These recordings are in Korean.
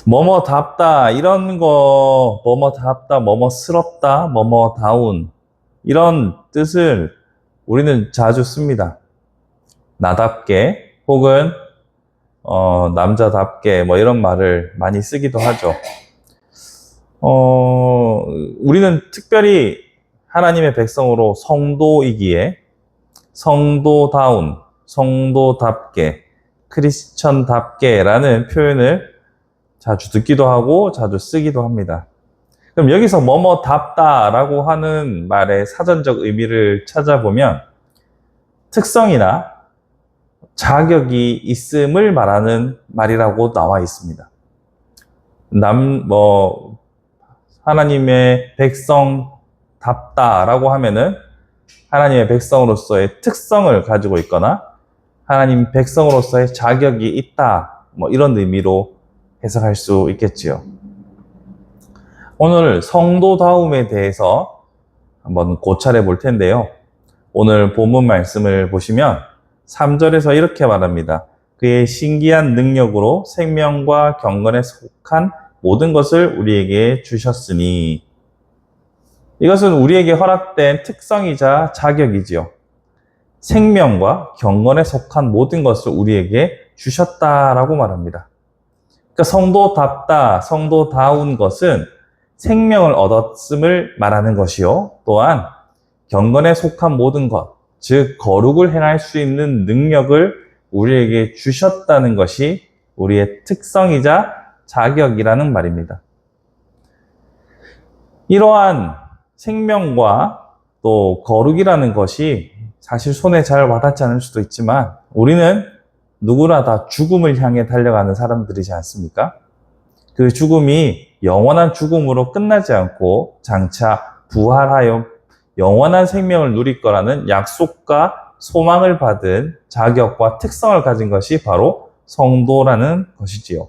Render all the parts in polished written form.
뭐뭐답다 이런 거, 뭐뭐답다, 뭐뭐스럽다, 뭐뭐다운 이런 뜻을 우리는 자주 씁니다. 나답게 혹은 남자답게 뭐 이런 말을 많이 쓰기도 하죠. 우리는 특별히 하나님의 백성으로 성도이기에 성도다운, 성도답게, 크리스천답게라는 표현을 자주 듣기도 하고 자주 쓰기도 합니다. 그럼 여기서 뭐뭐답다라고 하는 말의 사전적 의미를 찾아보면 특성이나 자격이 있음을 말하는 말이라고 나와 있습니다. 하나님의 백성답다라고 하면은 하나님의 백성으로서의 특성을 가지고 있거나 하나님 백성으로서의 자격이 있다, 뭐 이런 의미로 해석할 수 있겠지요. 오늘 성도다움에 대해서 한번 고찰해 볼 텐데요. 오늘 본문 말씀을 보시면 3절에서 이렇게 말합니다. 그의 신기한 능력으로 생명과 경건에 속한 모든 것을 우리에게 주셨으니, 이것은 우리에게 허락된 특성이자 자격이지요. 생명과 경건에 속한 모든 것을 우리에게 주셨다라고 말합니다. 그러니까 성도답다, 성도다운 것은 생명을 얻었음을 말하는 것이요. 또한 경건에 속한 모든 것, 즉 거룩을 행할 수 있는 능력을 우리에게 주셨다는 것이 우리의 특성이자 자격이라는 말입니다. 이러한 생명과 또 거룩이라는 것이 사실 손에 잘 와닿지 않을 수도 있지만 우리는 누구나 다 죽음을 향해 달려가는 사람들이지 않습니까? 그 죽음이 영원한 죽음으로 끝나지 않고 장차 부활하여 영원한 생명을 누릴 거라는 약속과 소망을 받은 자격과 특성을 가진 것이 바로 성도라는 것이지요.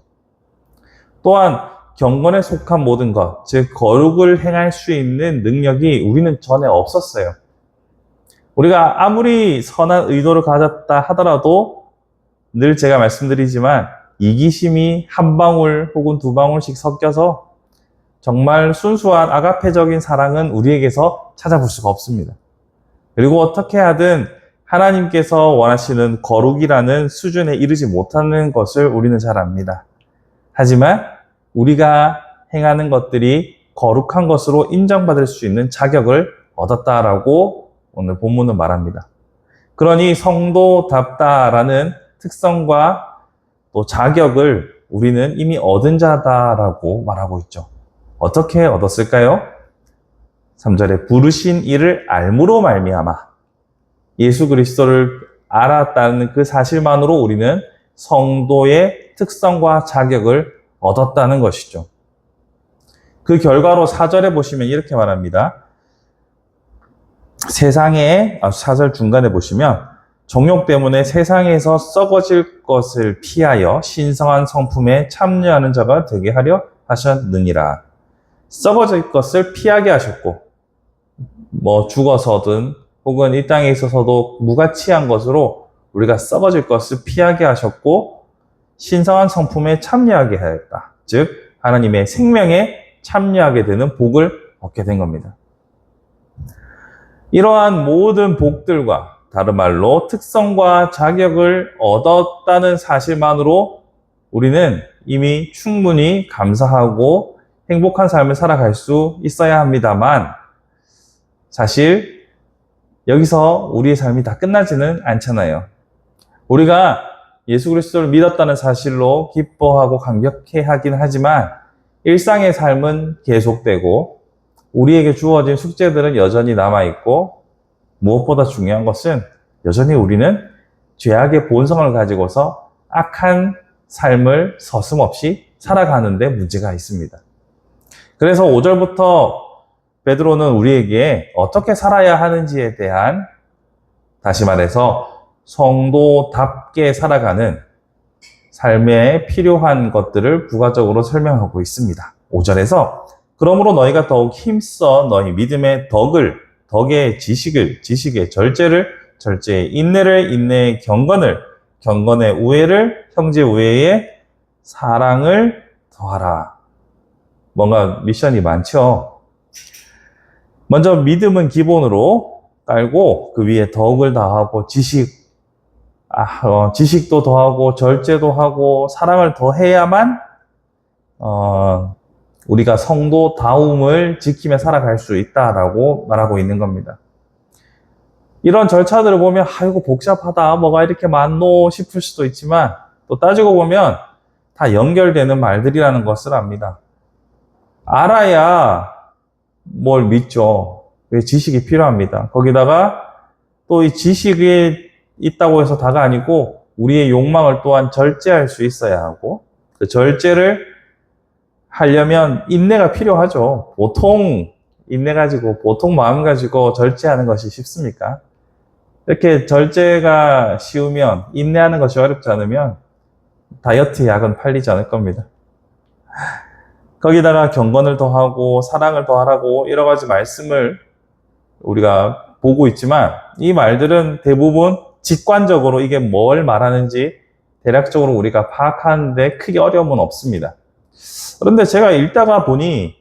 또한 경건에 속한 모든 것, 즉 거룩을 행할 수 있는 능력이 우리는 전에 없었어요. 우리가 아무리 선한 의도를 가졌다 하더라도 늘 제가 말씀드리지만 이기심이 한 방울 혹은 두 방울씩 섞여서 정말 순수한 아가페적인 사랑은 우리에게서 찾아볼 수가 없습니다. 그리고 어떻게 하든 하나님께서 원하시는 거룩이라는 수준에 이르지 못하는 것을 우리는 잘 압니다. 하지만 우리가 행하는 것들이 거룩한 것으로 인정받을 수 있는 자격을 얻었다라고 오늘 본문은 말합니다. 그러니 성도답다라는 특성과 또 자격을 우리는 이미 얻은 자다라고 말하고 있죠. 어떻게 얻었을까요? 3절에 부르신 이를 알므로 말미암아, 예수 그리스도를 알았다는 그 사실만으로 우리는 성도의 특성과 자격을 얻었다는 것이죠. 그 결과로 4절에 보시면 이렇게 말합니다. 4절 중간에 보시면 정욕 때문에 세상에서 썩어질 것을 피하여 신성한 성품에 참여하는 자가 되게 하려 하셨느니라. 썩어질 것을 피하게 하셨고, 죽어서든 혹은 이 땅에 있어서도 무가치한 것으로 우리가 썩어질 것을 피하게 하셨고, 신성한 성품에 참여하게 하였다. 즉 하나님의 생명에 참여하게 되는 복을 얻게 된 겁니다. 이러한 모든 복들과 다른 말로 특성과 자격을 얻었다는 사실만으로 우리는 이미 충분히 감사하고 행복한 삶을 살아갈 수 있어야 합니다만, 사실 여기서 우리의 삶이 다 끝나지는 않잖아요. 우리가 예수 그리스도를 믿었다는 사실로 기뻐하고 감격해하긴 하지만 일상의 삶은 계속되고 우리에게 주어진 숙제들은 여전히 남아있고, 무엇보다 중요한 것은 여전히 우리는 죄악의 본성을 가지고서 악한 삶을 서슴없이 살아가는 데 문제가 있습니다. 그래서 5절부터 베드로는 우리에게 어떻게 살아야 하는지에 대한, 다시 말해서 성도답게 살아가는 삶에 필요한 것들을 부가적으로 설명하고 있습니다. 5절에서 그러므로 너희가 더욱 힘써 너희 믿음의 덕의 지식의 절제를, 절제의 인내를, 인내의 경건을, 경건의 우애를, 형제 우애의 사랑을 더하라. 뭔가 미션이 많죠. 먼저 믿음은 기본으로 깔고 그 위에 덕을 더하고 지식도 더하고 절제도 하고 사랑을 더해야만 우리가 성도다움을 지키며 살아갈 수 있다라고 말하고 있는 겁니다. 이런 절차들을 보면 아이고 복잡하다, 뭐가 이렇게 많노 싶을 수도 있지만 또 따지고 보면 다 연결되는 말들이라는 것을 압니다. 알아야 뭘 믿죠. 지식이 필요합니다. 거기다가 또 이 지식이 있다고 해서 다가 아니고 우리의 욕망을 또한 절제할 수 있어야 하고 그 절제를 하려면 인내가 필요하죠. 보통 인내 가지고 보통 마음 가지고 절제하는 것이 쉽습니까? 이렇게 절제가 쉬우면 인내하는 것이 어렵지 않으면 다이어트 약은 팔리지 않을 겁니다. 거기다가 경건을 더하고 사랑을 더하라고 여러 가지 말씀을 우리가 보고 있지만 이 말들은 대부분 직관적으로 이게 뭘 말하는지 대략적으로 우리가 파악하는데 크게 어려움은 없습니다. 그런데 제가 읽다가 보니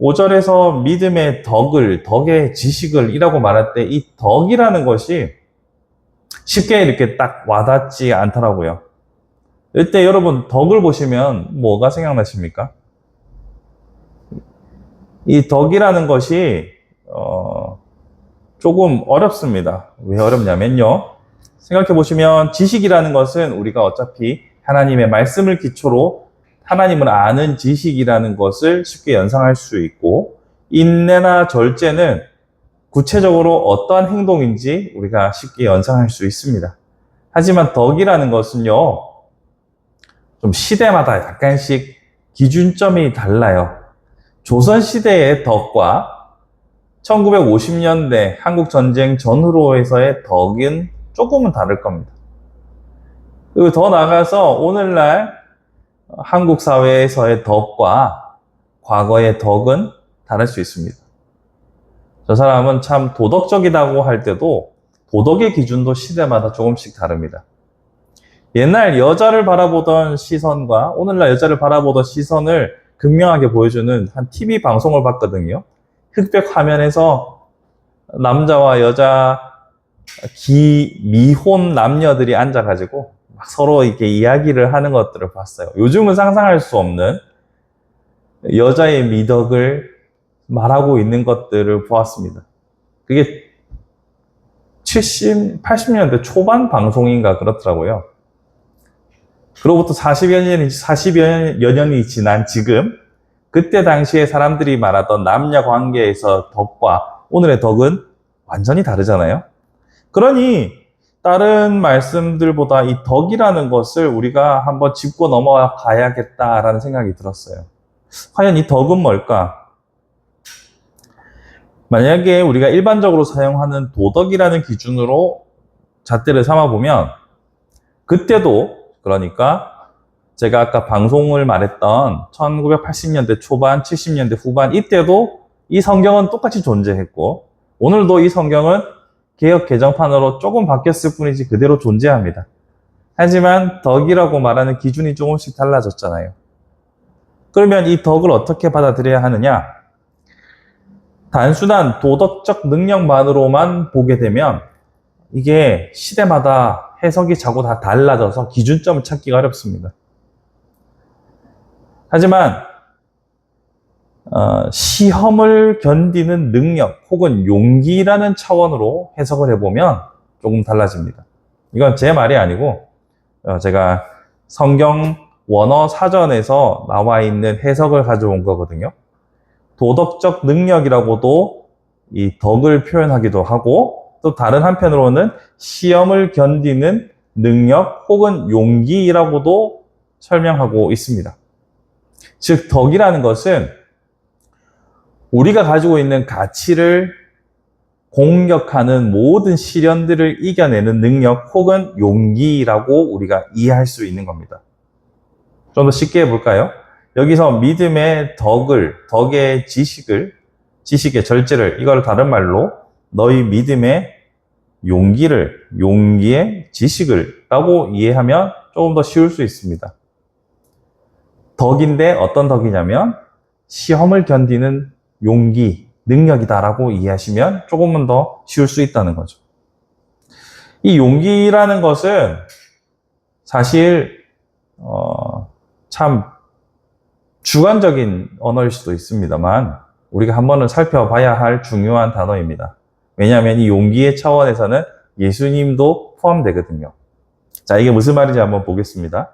5절에서 믿음의 덕의 지식을 이라고 말할 때 이 덕이라는 것이 쉽게 이렇게 딱 와닿지 않더라고요. 이때 여러분 덕을 보시면 뭐가 생각나십니까? 이 덕이라는 것이 조금 어렵습니다. 왜 어렵냐면요. 생각해 보시면 지식이라는 것은 우리가 어차피 하나님의 말씀을 기초로 하나님을 아는 지식이라는 것을 쉽게 연상할 수 있고 인내나 절제는 구체적으로 어떠한 행동인지 우리가 쉽게 연상할 수 있습니다. 하지만 덕이라는 것은요. 좀 시대마다 약간씩 기준점이 달라요. 조선시대의 덕과 1950년대 한국전쟁 전후로에서의 덕은 조금은 다를 겁니다. 그리고 더 나아가서 오늘날 한국 사회에서의 덕과 과거의 덕은 다를 수 있습니다. 저 사람은 참 도덕적이라고 할 때도 도덕의 기준도 시대마다 조금씩 다릅니다. 옛날 여자를 바라보던 시선과 오늘날 여자를 바라보던 시선을 극명하게 보여주는 한 TV 방송을 봤거든요. 흑백 화면에서 남자와 여자 미혼 남녀들이 앉아가지고 막 서로 이렇게 이야기를 하는 것들을 봤어요. 요즘은 상상할 수 없는 여자의 미덕을 말하고 있는 것들을 보았습니다. 그게 80년대 초반 방송인가 그렇더라고요. 그로부터 40여 년이 지난 지금 그때 당시에 사람들이 말하던 남녀 관계에서 덕과 오늘의 덕은 완전히 다르잖아요. 그러니 다른 말씀들보다 이 덕이라는 것을 우리가 한번 짚고 넘어가야겠다라는 생각이 들었어요. 과연 이 덕은 뭘까? 만약에 우리가 일반적으로 사용하는 도덕이라는 기준으로 잣대를 삼아보면 그때도 그러니까 제가 아까 방송을 말했던 1980년대 초반, 70년대 후반 이때도 이 성경은 똑같이 존재했고 오늘도 이 성경은 개역 개정판으로 조금 바뀌었을 뿐이지 그대로 존재합니다. 하지만 덕이라고 말하는 기준이 조금씩 달라졌잖아요. 그러면 이 덕을 어떻게 받아들여야 하느냐? 단순한 도덕적 능력만으로만 보게 되면 이게 시대마다 해석이 자꾸 다 달라져서 기준점을 찾기가 어렵습니다. 하지만 시험을 견디는 능력 혹은 용기라는 차원으로 해석을 해보면 조금 달라집니다. 이건 제 말이 아니고 제가 성경 원어 사전에서 나와 있는 해석을 가져온 거거든요. 도덕적 능력이라고도 이 덕을 표현하기도 하고 또 다른 한편으로는 시험을 견디는 능력 혹은 용기라고도 설명하고 있습니다. 즉 덕이라는 것은 우리가 가지고 있는 가치를 공격하는 모든 시련들을 이겨내는 능력 혹은 용기라고 우리가 이해할 수 있는 겁니다. 좀 더 쉽게 해볼까요? 여기서 믿음의 덕의 지식의 절제를 이걸 다른 말로 너희 믿음의 용기의 지식을 라고 이해하면 조금 더 쉬울 수 있습니다. 덕인데 어떤 덕이냐면 시험을 견디는 용기, 능력이다라고 이해하시면 조금은 더 쉬울 수 있다는 거죠. 이 용기라는 것은 사실 참 주관적인 언어일 수도 있습니다만 우리가 한번은 살펴봐야 할 중요한 단어입니다. 왜냐하면 이 용기의 차원에서는 예수님도 포함되거든요. 자, 이게 무슨 말인지 한번 보겠습니다.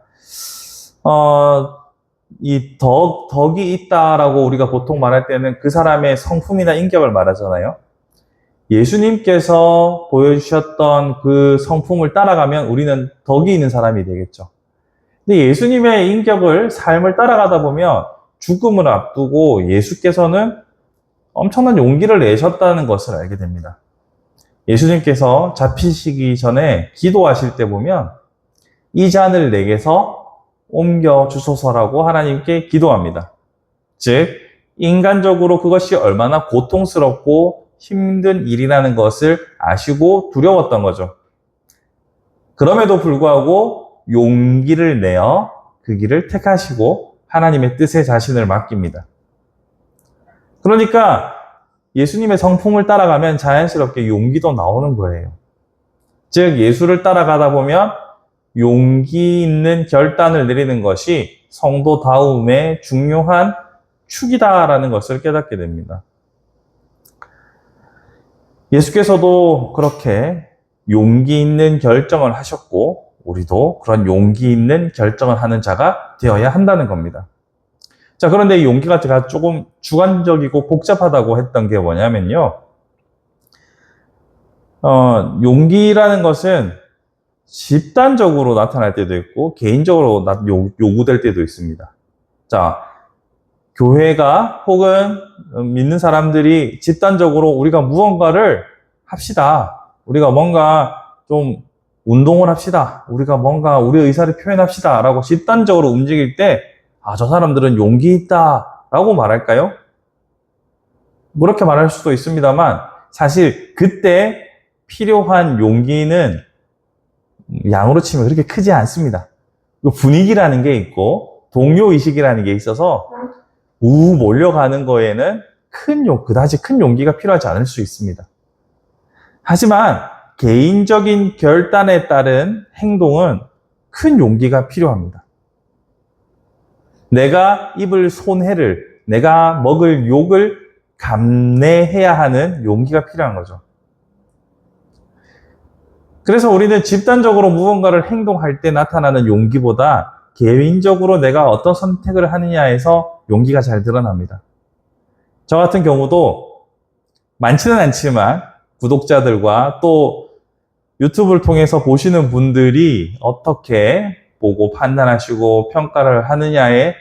이 덕이 있다라고 우리가 보통 말할 때는 그 사람의 성품이나 인격을 말하잖아요. 예수님께서 보여주셨던 그 성품을 따라가면 우리는 덕이 있는 사람이 되겠죠. 근데 예수님의 인격을, 삶을 따라가다 보면 죽음을 앞두고 예수께서는 엄청난 용기를 내셨다는 것을 알게 됩니다. 예수님께서 잡히시기 전에 기도하실 때 보면 이 잔을 내게서 옮겨 주소서라고 하나님께 기도합니다. 즉, 인간적으로 그것이 얼마나 고통스럽고 힘든 일이라는 것을 아시고 두려웠던 거죠. 그럼에도 불구하고 용기를 내어 그 길을 택하시고 하나님의 뜻에 자신을 맡깁니다. 그러니까 예수님의 성품을 따라가면 자연스럽게 용기도 나오는 거예요. 즉, 예수를 따라가다 보면 용기 있는 결단을 내리는 것이 성도다움의 중요한 축이다라는 것을 깨닫게 됩니다. 예수께서도 그렇게 용기 있는 결정을 하셨고 우리도 그런 용기 있는 결정을 하는 자가 되어야 한다는 겁니다. 자, 그런데 이 용기가 제가 조금 주관적이고 복잡하다고 했던 게 뭐냐면요. 용기라는 것은 집단적으로 나타날 때도 있고 개인적으로 요구될 때도 있습니다. 자, 교회가 혹은 믿는 사람들이 집단적으로 우리가 무언가를 합시다. 우리가 뭔가 좀 운동을 합시다. 우리가 뭔가 우리 의사를 표현합시다. 라고 집단적으로 움직일 때 저 사람들은 용기 있다. 라고 말할까요? 그렇게 말할 수도 있습니다만 사실 그때 필요한 용기는 양으로 치면 그렇게 크지 않습니다. 분위기라는 게 있고 동료의식이라는 게 있어서 몰려가는 거에는 그다지 큰 용기가 필요하지 않을 수 있습니다. 하지만 개인적인 결단에 따른 행동은 큰 용기가 필요합니다. 내가 입을 손해를, 내가 먹을 욕을 감내해야 하는 용기가 필요한 거죠. 그래서 우리는 집단적으로 무언가를 행동할 때 나타나는 용기보다 개인적으로 내가 어떤 선택을 하느냐에서 용기가 잘 드러납니다. 저 같은 경우도 많지는 않지만 구독자들과 또 유튜브를 통해서 보시는 분들이 어떻게 보고 판단하시고 평가를 하느냐에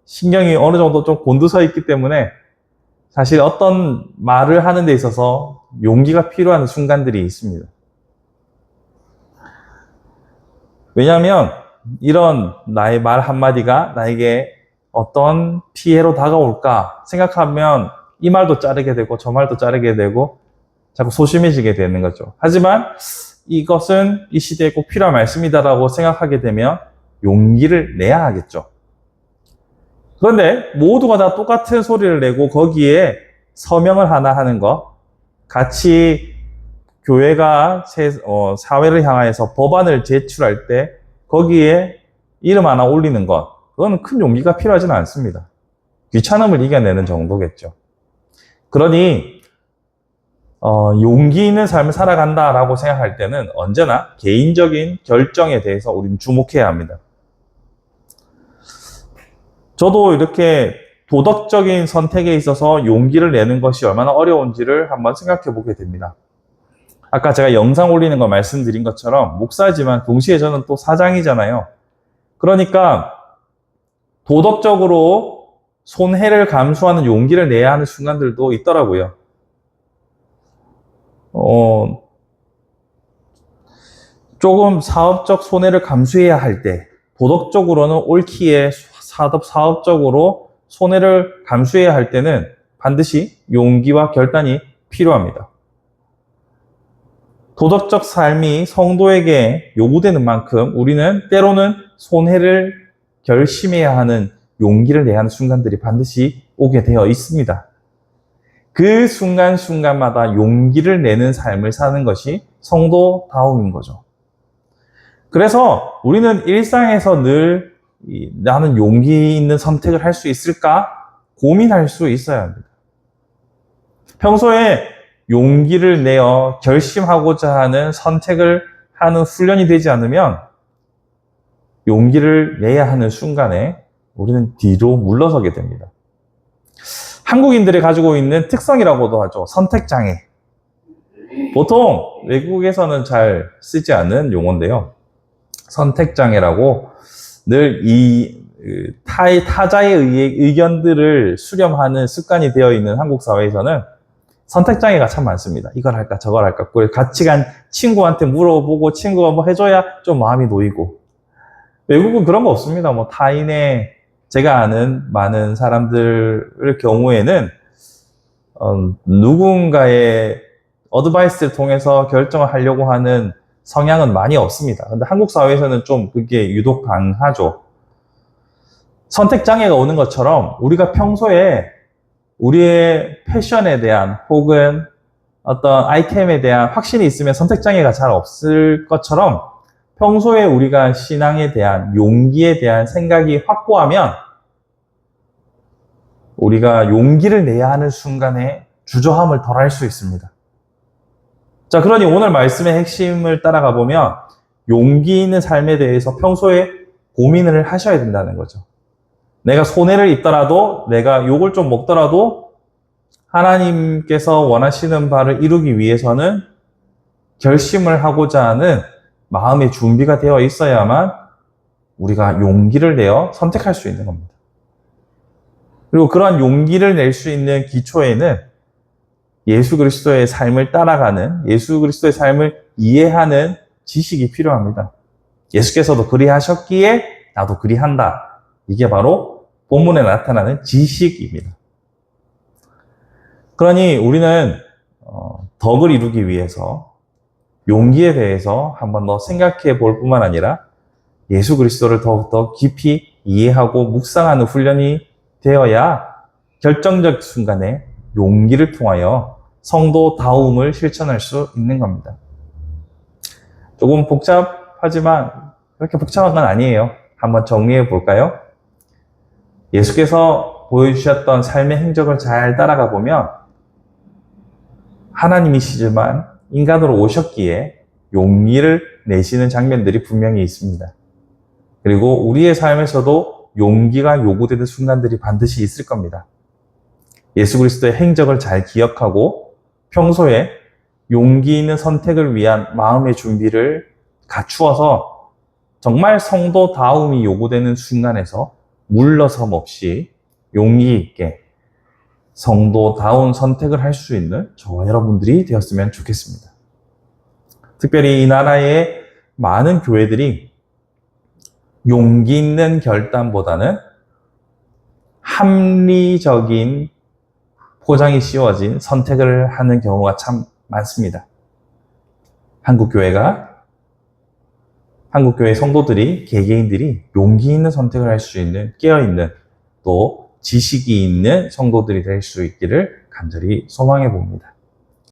신경이 어느 정도 좀 곤두서 있기 때문에 사실 어떤 말을 하는 데 있어서 용기가 필요한 순간들이 있습니다. 왜냐하면 이런 나의 말 한마디가 나에게 어떤 피해로 다가올까 생각하면 이 말도 자르게 되고 저 말도 자르게 되고 자꾸 소심해지게 되는 거죠. 하지만 이것은 이 시대에 꼭 필요한 말씀이다라고 생각하게 되면 용기를 내야 하겠죠. 그런데 모두가 다 똑같은 소리를 내고 거기에 서명을 하나 하는 것, 같이 교회가 사회를 향하여서 법안을 제출할 때 거기에 이름 하나 올리는 것, 그건 큰 용기가 필요하지는 않습니다. 귀찮음을 이겨내는 정도겠죠. 그러니 용기 있는 삶을 살아간다라고 생각할 때는 언제나 개인적인 결정에 대해서 우리는 주목해야 합니다. 저도 이렇게 도덕적인 선택에 있어서 용기를 내는 것이 얼마나 어려운지를 한번 생각해 보게 됩니다. 아까 제가 영상 올리는 거 말씀드린 것처럼 목사지만 동시에 저는 또 사장이잖아요. 그러니까 도덕적으로 손해를 감수하는 용기를 내야 하는 순간들도 있더라고요. 조금 사업적 손해를 감수해야 할 때, 도덕적으로는 옳기에 사업적으로 손해를 감수해야 할 때는 반드시 용기와 결단이 필요합니다. 도덕적 삶이 성도에게 요구되는 만큼 우리는 때로는 손해를 결심해야 하는 용기를 내야 하는 순간들이 반드시 오게 되어 있습니다. 그 순간순간마다 용기를 내는 삶을 사는 것이 성도다움인 거죠. 그래서 우리는 일상에서 늘 나는 용기 있는 선택을 할 수 있을까 고민할 수 있어야 합니다. 평소에 용기를 내어 결심하고자 하는 선택을 하는 훈련이 되지 않으면 용기를 내야 하는 순간에 우리는 뒤로 물러서게 됩니다. 한국인들이 가지고 있는 특성이라고도 하죠. 선택장애. 보통 외국에서는 잘 쓰지 않는 용어인데요. 선택장애라고 늘 타자에 의해 의견들을 수렴하는 습관이 되어 있는 한국 사회에서는 선택장애가 참 많습니다. 이걸 할까 저걸 할까. 같이 간 친구한테 물어보고 친구가 뭐 해줘야 좀 마음이 놓이고. 외국은 그런 거 없습니다. 뭐 타인의 제가 아는 많은 사람들의 경우에는 누군가의 어드바이스를 통해서 결정을 하려고 하는 성향은 많이 없습니다. 근데 한국 사회에서는 좀 그게 유독 강하죠. 선택장애가 오는 것처럼 우리가 평소에 우리의 패션에 대한 혹은 어떤 아이템에 대한 확신이 있으면 선택장애가 잘 없을 것처럼 평소에 우리가 신앙에 대한 용기에 대한 생각이 확고하면 우리가 용기를 내야 하는 순간에 주저함을 덜 할 수 있습니다. 자, 그러니 오늘 말씀의 핵심을 따라가 보면 용기 있는 삶에 대해서 평소에 고민을 하셔야 된다는 거죠. 내가 손해를 입더라도 내가 욕을 좀 먹더라도 하나님께서 원하시는 바를 이루기 위해서는 결심을 하고자 하는 마음의 준비가 되어 있어야만 우리가 용기를 내어 선택할 수 있는 겁니다. 그리고 그러한 용기를 낼 수 있는 기초에는 예수 그리스도의 삶을 따라가는, 예수 그리스도의 삶을 이해하는 지식이 필요합니다. 예수께서도 그리하셨기에 나도 그리한다. 이게 바로 본문에 나타나는 지식입니다. 그러니 우리는 덕을 이루기 위해서 용기에 대해서 한 번 더 생각해 볼 뿐만 아니라 예수 그리스도를 더욱더 깊이 이해하고 묵상하는 훈련이 되어야 결정적 순간에 용기를 통하여 성도다움을 실천할 수 있는 겁니다. 조금 복잡하지만 그렇게 복잡한 건 아니에요. 한번 정리해 볼까요? 예수께서 보여주셨던 삶의 행적을 잘 따라가 보면 하나님이시지만 인간으로 오셨기에 용기를 내시는 장면들이 분명히 있습니다. 그리고 우리의 삶에서도 용기가 요구되는 순간들이 반드시 있을 겁니다. 예수 그리스도의 행적을 잘 기억하고 평소에 용기 있는 선택을 위한 마음의 준비를 갖추어서 정말 성도다움이 요구되는 순간에서 물러섬 없이 용기 있게 성도다운 선택을 할 수 있는 저와 여러분들이 되었으면 좋겠습니다. 특별히 이 나라의 많은 교회들이 용기 있는 결단보다는 합리적인 포장이 씌워진 선택을 하는 경우가 참 많습니다. 한국교회 성도들이, 개개인들이 용기 있는 선택을 할 수 있는, 깨어있는, 또 지식이 있는 성도들이 될 수 있기를 간절히 소망해 봅니다.